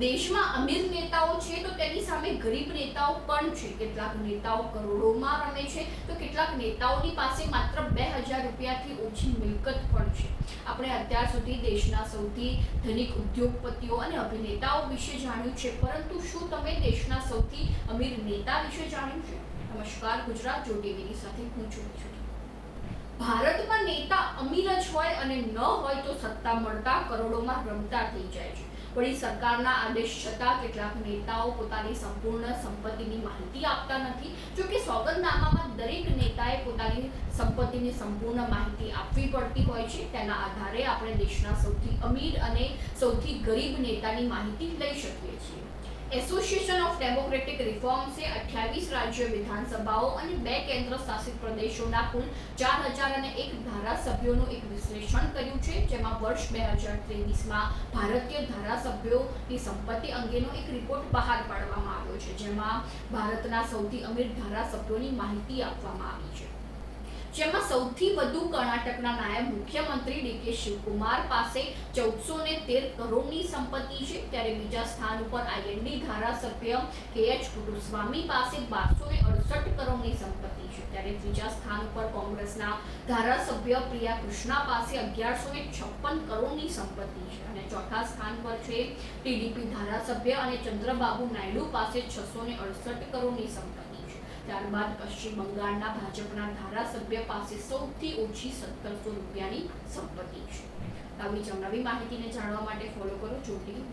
દેશમાં અમીર નેતાઓ છે તો તેની સામે ગરીબ નેતાઓ પણ છે. કેટલાક નેતાઓ કરોડોમાં રમે છે તો કેટલાક નેતાઓની પાસે માત્ર 2000 રૂપિયાથી ઓછી મિલકત પણ છે. આપણે અત્યાર સુધી દેશના સૌથી ધનિક ઉદ્યોગપતિઓ અને અભિનેતાઓ વિશે જાણ્યું છે, પરંતુ શું તમે દેશના સૌથી અમીર નેતા વિશે જાણ્યું છે? નમસ્કાર, ગુજરાત જો ટીવીની સાથે હું છું. ભારતમાં નેતા અમીર જ હોય અને ન હોય તો સત્તા મળતા કરોડોમાં રમતા થઈ જાય છે. વળી સરકારના આદેશ છતાં કેટલાક નેતાઓ પોતાની સંપૂર્ણ સંપત્તિની માહિતી આપતા નથી. જો કે સોગંદનામામાં દરેક નેતાએ પોતાની સંપત્તિની સંપૂર્ણ માહિતી આપવી પડતી હોય છે. તેના આધારે આપણે દેશના સૌથી અમીર અને સૌથી ગરીબ નેતાની માહિતી લઈ શકીએ છીએ. એસોસિએશન ઓફ ડેમોક્રેટિક રિફોર્મ્સે 28 રાજ્ય વિધાનસભાઓ અને 2 કેન્દ્ર શાસિત પ્રદેશોના કુલ 4001 ધારાસભ્યોનું એક વિશ્લેષણ કર્યું છે, જેમાં વર્ષ 2023માં ભારતીય ધારાસભ્યોની સંપત્તિ અંગેનો એક રિપોર્ટ બહાર પાડવામાં આવ્યો છે, જેમાં ભારતના સૌથી અમીર ધારાસભ્યોની માહિતી આપવામાં આવી છે. જેમાં સૌથી વધુ કર્ણાટકના નાયબ મુખ્યમંત્રી ડીકે શિવકુમાર પાસે 1413 કરોડની સંપત્તિ છે, ત્યારે બીજા સ્થાન ઉપર આઈએનડી ધારાસભ્ય કેએચ કુટુસ્વામી પાસે 1268 કરોડની સંપત્તિ છે, ત્યારે ત્રીજા સ્થાન ઉપર કોંગ્રેસના ધારાસભ્ય પ્રિયા કૃષ્ણા પાસે 1156 કરોડની સંપત્તિ છે, અને ચોથા સ્થાન પર છે ટીડીપી ધારાસભ્ય અને ચંદ્રબાબુ નાયડુ પાસે 668 કરોડની સંપત્તિ. ત્યારબાદ પશ્ચિમ બંગાળના ભાજપના ધારાસભ્ય પાસે સૌથી ઓછી 1700 રૂપિયાની સંપત્તિ છે. આવી જ નવી માહિતીને જાણવા માટે ફોલો કરો જો ટીવી.